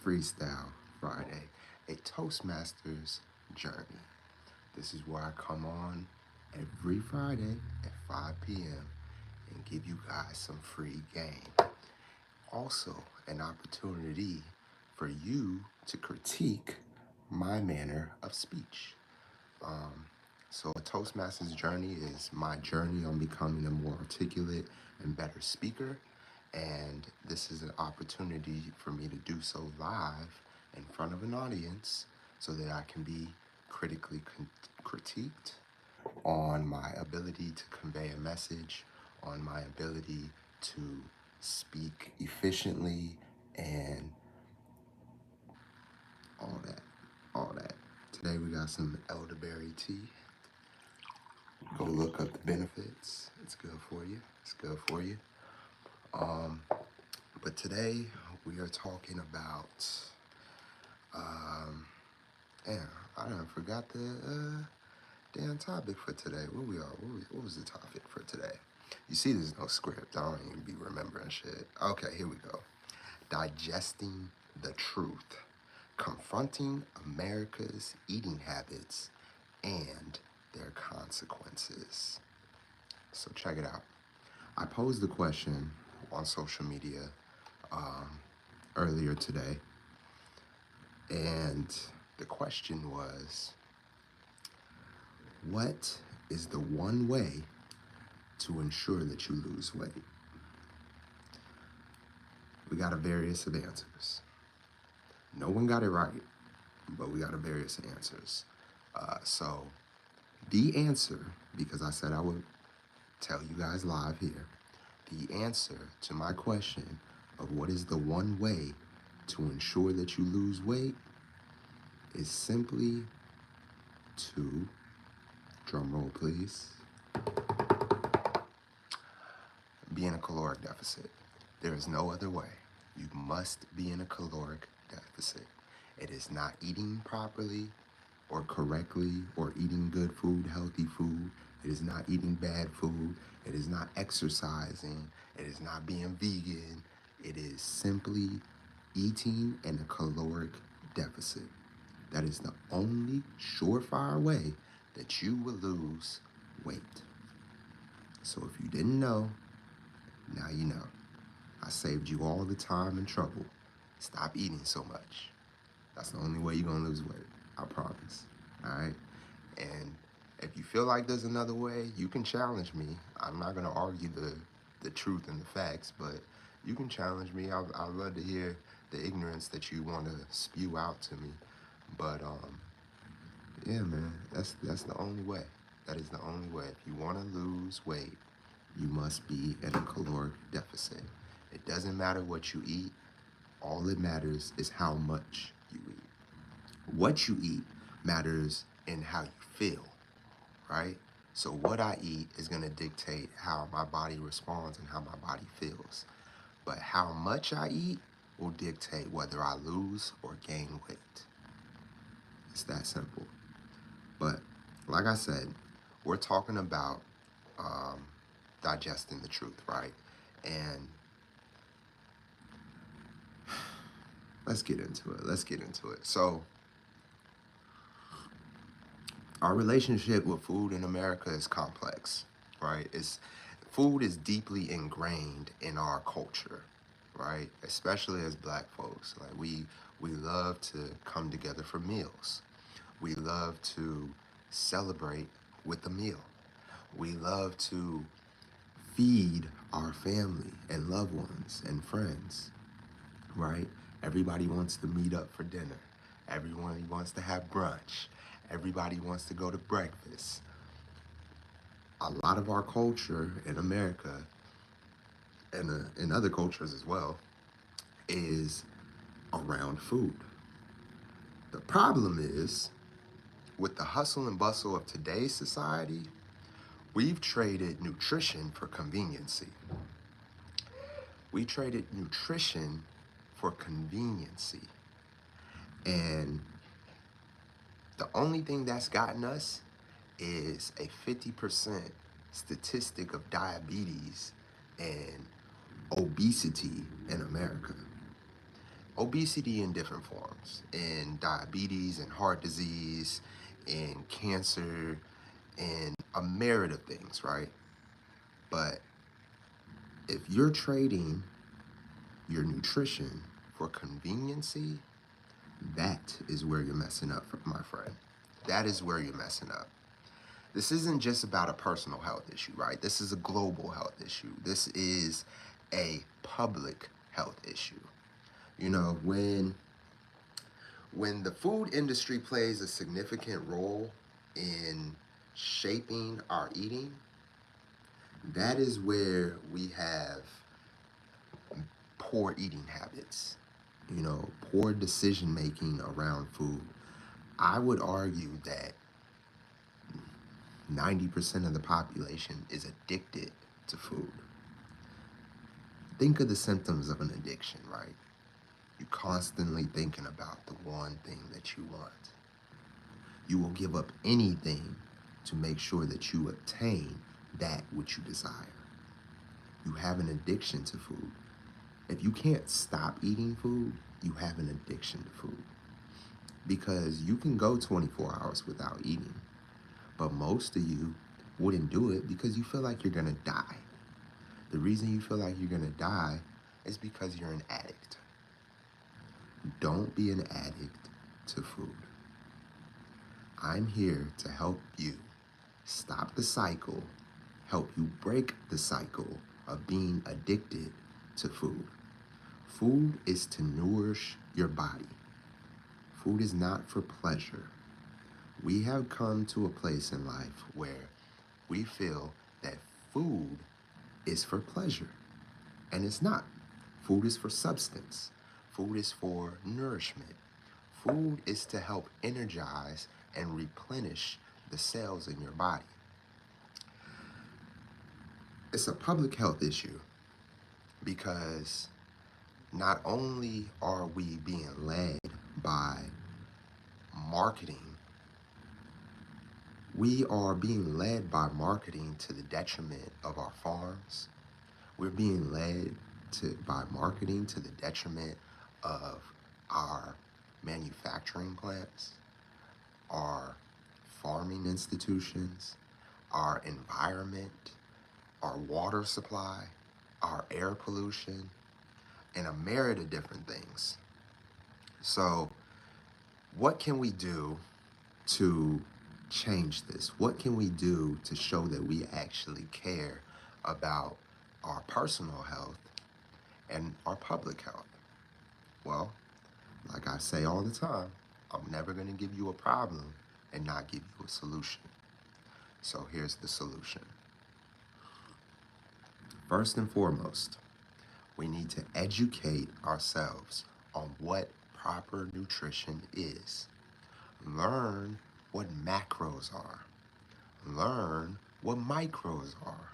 Freestyle Friday, a Toastmasters journey. This is where I come on every Friday at 5 p.m. and give you guys some free game. Also, an opportunity for you to critique my manner of speech. So, a Toastmasters journey is my journey on becoming a more articulate and better speaker. And this is an opportunity for me to do so live in front of an audience so that I can be critically critiqued on my ability to convey a message, on my ability to speak efficiently, and all that. All that. Today we got some elderberry tea. Go look up the benefits. It's good for you. It's good for you. But today we are talking about, damn, I done forgot the damn topic for today. What was the topic for today? You see, there's no script. I don't even be remembering shit. Okay, here we go. Digesting the truth, confronting America's eating habits and their consequences. So check it out. I posed the question on social media earlier today, and the question was, what is the one way to ensure that you lose weight? We got a various of answers. No one got it right, but we got a various answers. So the answer, because I said I would tell you guys live here, the answer to my question of what is the one way to ensure that you lose weight is simply to, drum roll please, be in a caloric deficit. There is no other way. You must be in a caloric deficit. It is not eating properly or correctly or eating good food, healthy food. It is not eating bad food. It is not exercising. It is not being vegan. It is simply eating in a caloric deficit. That is the only surefire way that you will lose weight. So if you didn't know, now you know. I saved you all the time and trouble. Stop eating so much. That's the only way you're gonna lose weight. I promise. All right? And if you feel like there's another way, you can challenge me. I'm not gonna argue the truth and the facts, but you can challenge me. I'd love to hear the ignorance that you want to spew out to me. But yeah, man, that's the only way. That is the only way. If you want to lose weight, you must be in a caloric deficit. It doesn't matter what you eat. All that matters is how much you eat. What you eat matters in how you feel, right? So what I eat is going to dictate how my body responds and how my body feels. But how much I eat will dictate whether I lose or gain weight. It's that simple. But like I said, we're talking about digesting the truth, right? And let's get into it. So our relationship with food in America is complex, right? Food is deeply ingrained in our culture, right? Especially as Black folks. Like we love to come together for meals. We love to celebrate with a meal. We love to feed our family and loved ones and friends, right? Everybody wants to meet up for dinner. Everyone wants to have brunch. Everybody wants to go to breakfast. A lot of our culture in America and in other cultures as well is around food. The problem is, with the hustle and bustle of today's society, we've traded nutrition for conveniency. We traded nutrition for conveniency. And the only thing that's gotten us is a 50% statistic of diabetes and obesity in America. obesity in different forms, in diabetes and heart disease, in cancer, and a myriad of things, right? But if you're trading your nutrition for conveniency, that is where you're messing up, my friend. That is where you're messing up. This isn't just about a personal health issue, right? This is a global health issue. This is a public health issue. You know, when the food industry plays a significant role in shaping our eating, that is where we have poor eating habits, you know, poor decision making around food. I would argue that 90% of the population is addicted to food. Think of the symptoms of an addiction, right? You're constantly thinking about the one thing that you want. You will give up anything to make sure that you obtain that which you desire. You have an addiction to food. If you can't stop eating food, you have an addiction to food. Because you can go 24 hours without eating, but most of you wouldn't do it because you feel like you're gonna die. The reason you feel like you're gonna die is because you're an addict. Don't be an addict to food. I'm here to help you stop the cycle, help you break the cycle of being addicted to food. Food is to nourish your body. Food is not for pleasure. We have come to a place in life where we feel that food is for pleasure, and it's not. Food is for substance. Food is for nourishment. Food is to help energize and replenish the cells in your body. It's a public health issue because not only are we being led by marketing, we are being led by marketing to the detriment of our farms. We're being led by marketing to the detriment of our manufacturing plants, our farming institutions, our environment, our water supply, our air pollution, and a myriad of different things. So, what can we do to change this? What can we do to show that we actually care about our personal health and our public health? Well, like I say all the time, I'm never going to give you a problem and not give you a solution. So here's the solution. First and foremost, we need to educate ourselves on what proper nutrition is. Learn what macros are. Learn what micros are.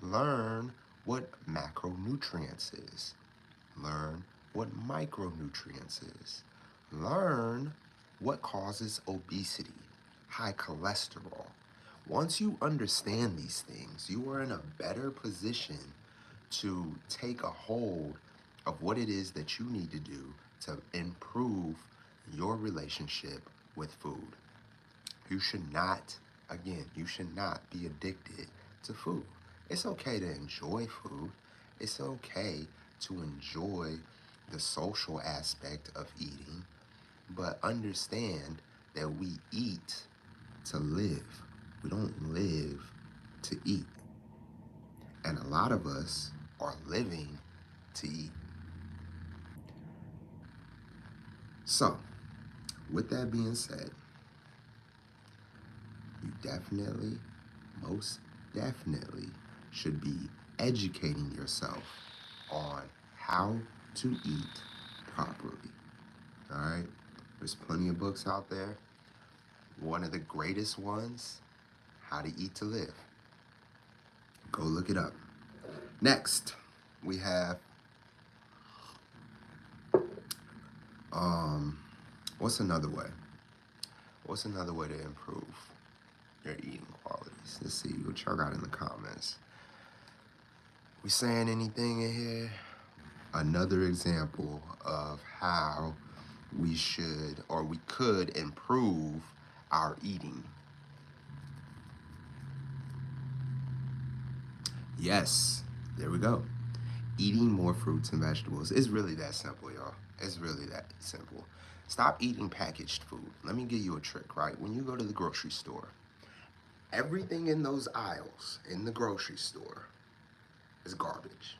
Learn what macronutrients is. Learn what micronutrients is. Learn what causes obesity, high cholesterol. Once you understand these things, you are in a better position to take a hold of what it is that you need to do to improve your relationship with food. You should not, again, you should not be addicted to food. It's okay to enjoy food. It's okay to enjoy the social aspect of eating, but understand that we eat to live. We don't live to eat. And a lot of us are living to eat. So, with that being said, you definitely, most definitely, should be educating yourself on how to eat properly. All right? There's plenty of books out there. One of the greatest ones, How to Eat to Live. Go look it up. Next, we have what's another way? What's another way to improve your eating qualities? Let's see what y'all got in the comments. We saying anything in here? Another example of how we should or we could improve our eating. Yes, there we go. Eating more fruits and vegetables. It's really that simple, y'all. It's really that simple. Stop eating packaged food. Let me give you a trick, right? When you go to the grocery store, everything in those aisles in the grocery store is garbage.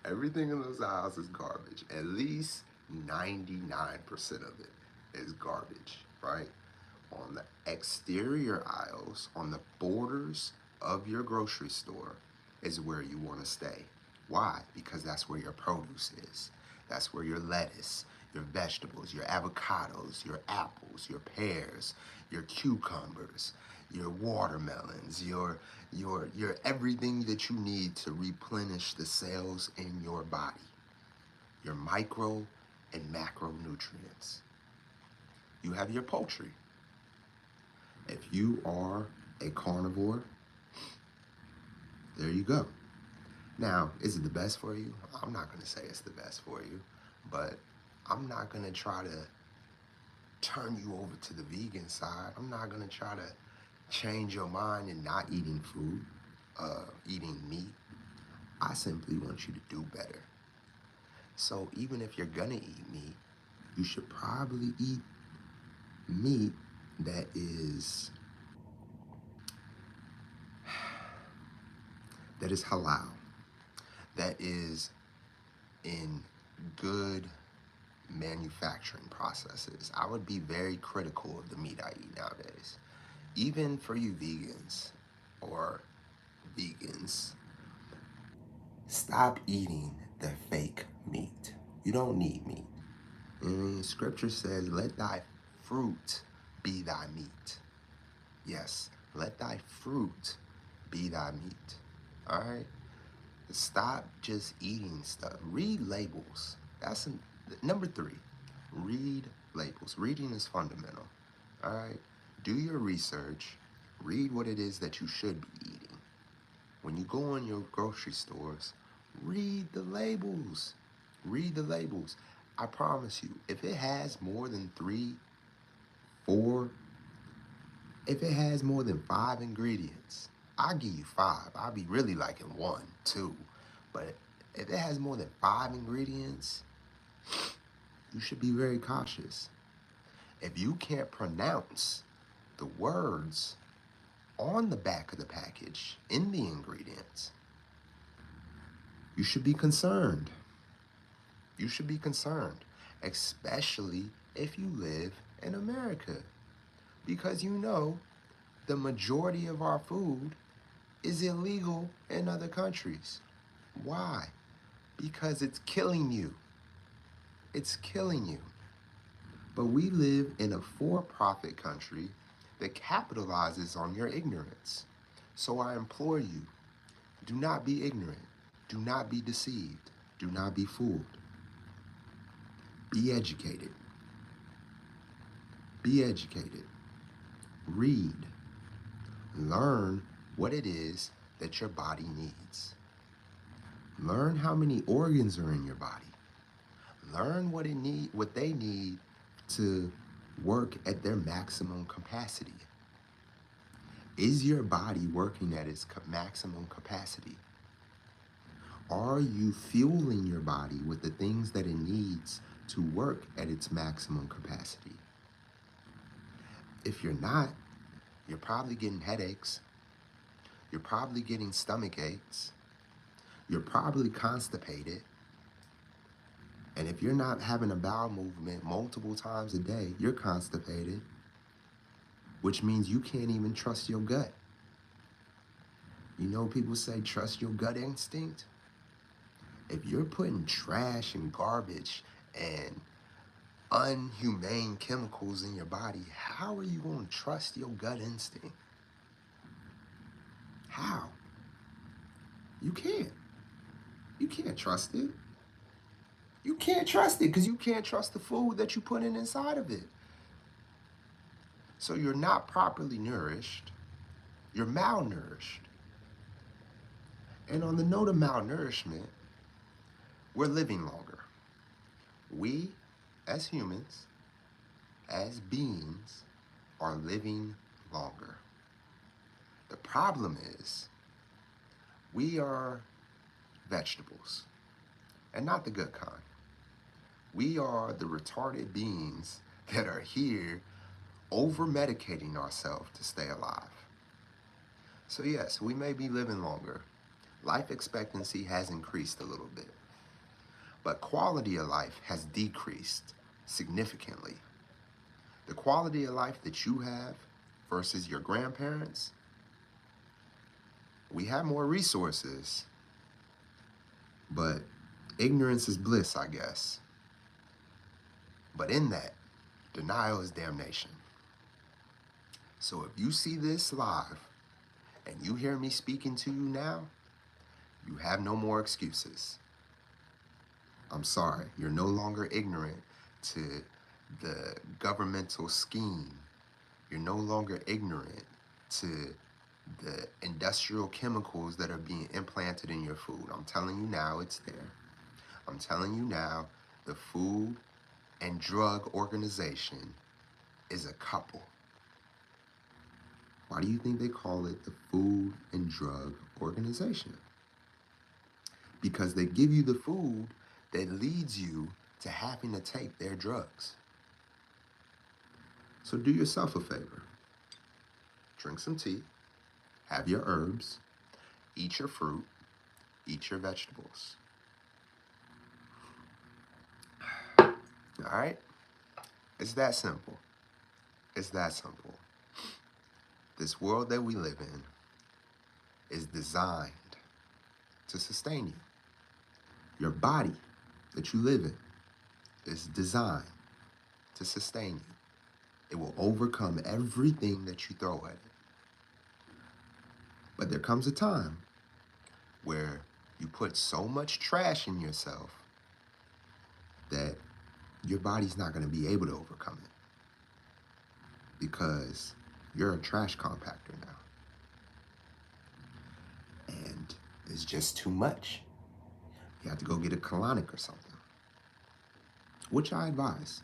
Everything in those aisles is garbage. At least 99% of it is garbage, right? On the exterior aisles, on the borders of your grocery store, is where you want to stay. Why? Because that's where your produce is. That's where your lettuce, your vegetables, your avocados, your apples, your pears, your cucumbers, your watermelons, your everything that you need to replenish the cells in your body. Your micro and macronutrients. You have your poultry. If you are a carnivore, there you go. Now, is it the best for you? I'm not going to say it's the best for you, but I'm not going to try to turn you over to the vegan side. I'm not going to try to change your mind in not eating food, eating meat. I simply want you to do better. So even if you're going to eat meat, you should probably eat meat that is halal, that is in good manufacturing processes. I would be very critical of the meat I eat nowadays. Even for you vegans or vegans, stop eating the fake meat. You don't need meat. Scripture says, let thy fruit be thy meat. Yes, let thy fruit be thy meat. All right? Stop just eating stuff. Read labels. That's number 3. Read labels. Reading is fundamental. All right? Do your research. Read what it is that you should be eating. When you go in your grocery stores, read the labels. Read the labels. I promise you, if it has more than 3, 4, if it has more than 5 ingredients, I'll give you 5. I'll be really liking 1, 2. But if it has more than 5 ingredients, you should be very cautious. If you can't pronounce the words on the back of the package in the ingredients, you should be concerned. You should be concerned, especially if you live in America. Because you know, the majority of our food is illegal in other countries. Why? Because it's killing you. It's killing you. But we live in a for-profit country that capitalizes on your ignorance. So I implore you, do not be ignorant. Do not be deceived. Do not be fooled. Be educated. Be educated. Read. Learn what it is that your body needs. Learn how many organs are in your body. Learn what they need to work at their maximum capacity. Is your body working at its maximum capacity? Are you fueling your body with the things that it needs to work at its maximum capacity? If you're not, you're probably getting headaches. You're probably getting stomach aches. You're probably constipated. And if you're not having a bowel movement multiple times a day, you're constipated, which means you can't even trust your gut. You know, people say trust your gut instinct. If you're putting trash and garbage and unhumane chemicals in your body, how are you going to trust your gut instinct? How? You can't. You can't trust it. You can't trust it because you can't trust the food that you put inside of it. So you're not properly nourished. You're malnourished. And on the note of malnourishment, We're living longer. We, as humans, as beings, are living longer. The problem is we are vegetables, and not the good kind. We are the retarded beings that are here over-medicating ourselves to stay alive. So yes, we may be living longer. Life expectancy has increased a little bit, but quality of life has decreased significantly. The quality of life that you have versus your grandparents, we have more resources, but ignorance is bliss, I guess. But in that, denial is damnation. So if you see this live and you hear me speaking to you now, you have no more excuses. I'm sorry, you're no longer ignorant to the governmental scheme. You're no longer ignorant to the industrial chemicals that are being implanted in your food. I'm telling you now, it's there. I'm telling you now, the Food and Drug Organization is a couple. Why do you think they call it the Food and Drug Organization? Because they give you the food that leads you to having to take their drugs. So do yourself a favor. Drink some tea, have your herbs, eat your fruit, eat your vegetables. All right? It's that simple. It's that simple. This world that we live in is designed to sustain you. Your body that you live in is designed to sustain you. It will overcome everything that you throw at it. But there comes a time where you put so much trash in yourself that your body's not going to be able to overcome it, because you're a trash compactor now. And it's just too much. You have to go get a colonic or something, which I advise,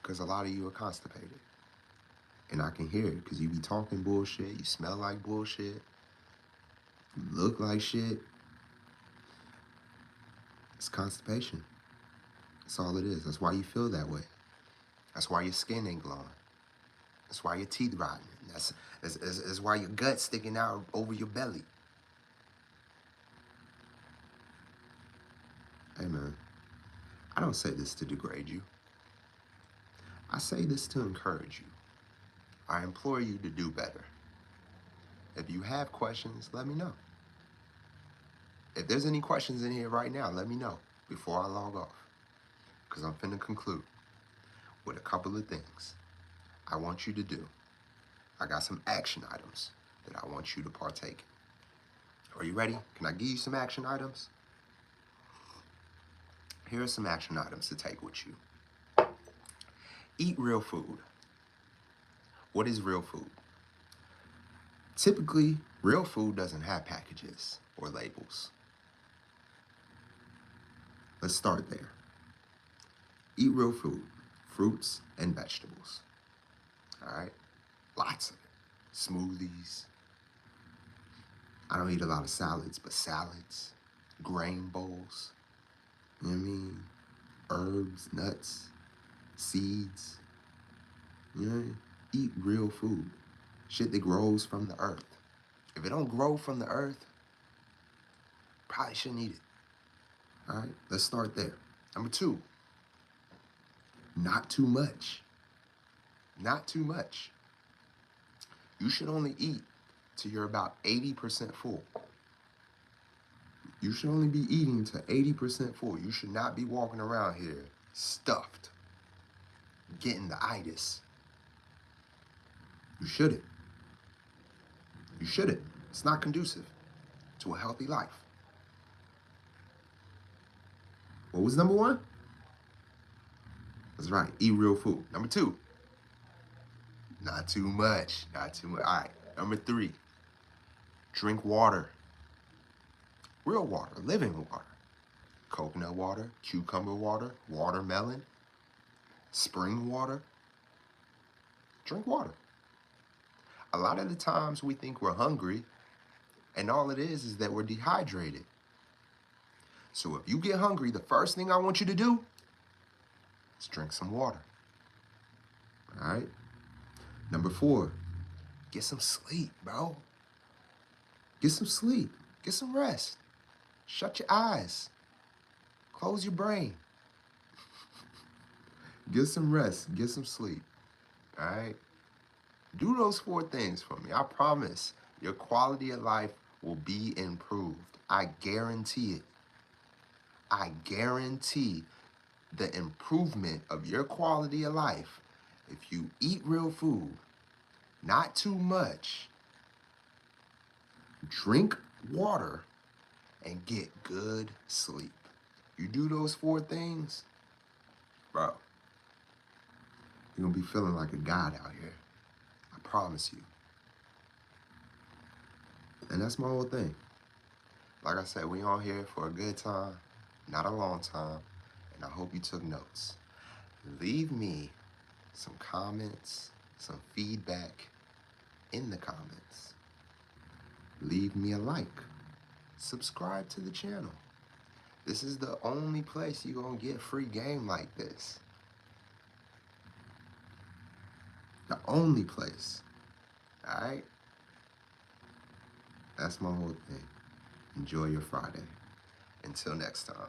because a lot of you are constipated. And I can hear it, because you be talking bullshit, you smell like bullshit, you look like shit. It's constipation. That's all it is. That's why you feel that way. That's why your skin ain't glowing. That's why your teeth rotting. That's why your gut's sticking out over your belly. Hey man, I don't say this to degrade you. I say this to encourage you. I implore you to do better. If you have questions, let me know. If there's any questions in here right now, let me know before I log off, because I'm finna conclude with a couple of things I want you to do. I got some action items that I want you to partake in. Are you ready? Can I give you some action items? Here are some action items to take with you. Eat real food. What is real food? Typically, real food doesn't have packages or labels. Let's start there. Eat real food, fruits and vegetables. All right? Lots of it. Smoothies. I don't eat a lot of salads, but salads, grain bowls, you know what I mean? Herbs, nuts, seeds. You know, eat real food. Shit that grows from the earth. If it don't grow from the earth, probably shouldn't eat it. All right, let's start there. Number 2, not too much. Not too much. You should only eat till you're about 80% full. You should only be eating to 80% full. You should not be walking around here stuffed, getting the itis. You shouldn't. You shouldn't. It's not conducive to a healthy life. What was number 1? That's right, eat real food. Number 2, not too much. Not too much. All right, number 3, drink water. Real water, living water. Coconut water, cucumber water, watermelon, spring water. Drink water. A lot of the times we think we're hungry, and all it is that we're dehydrated. So if you get hungry, the first thing I want you to do is drink some water. All right? Number 4, get some sleep, bro. Get some sleep. Get some rest. Shut your eyes. Close your brain. Get some rest. Get some sleep. All right? Do those 4 things for me. I promise your quality of life will be improved. I guarantee it. I guarantee the improvement of your quality of life if you eat real food, not too much, drink water, and get good sleep. You do those 4 things, bro, you're gonna be feeling like a god out here. I promise you. And that's my whole thing. Like I said, we on here for a good time, not a long time, and I hope you took notes. Leave me some comments, some feedback in the comments. Leave me a like. Subscribe to the channel. This is the only place you're gonna get free game like this. The only place. Alright? That's my whole thing. Enjoy your Friday. Until next time.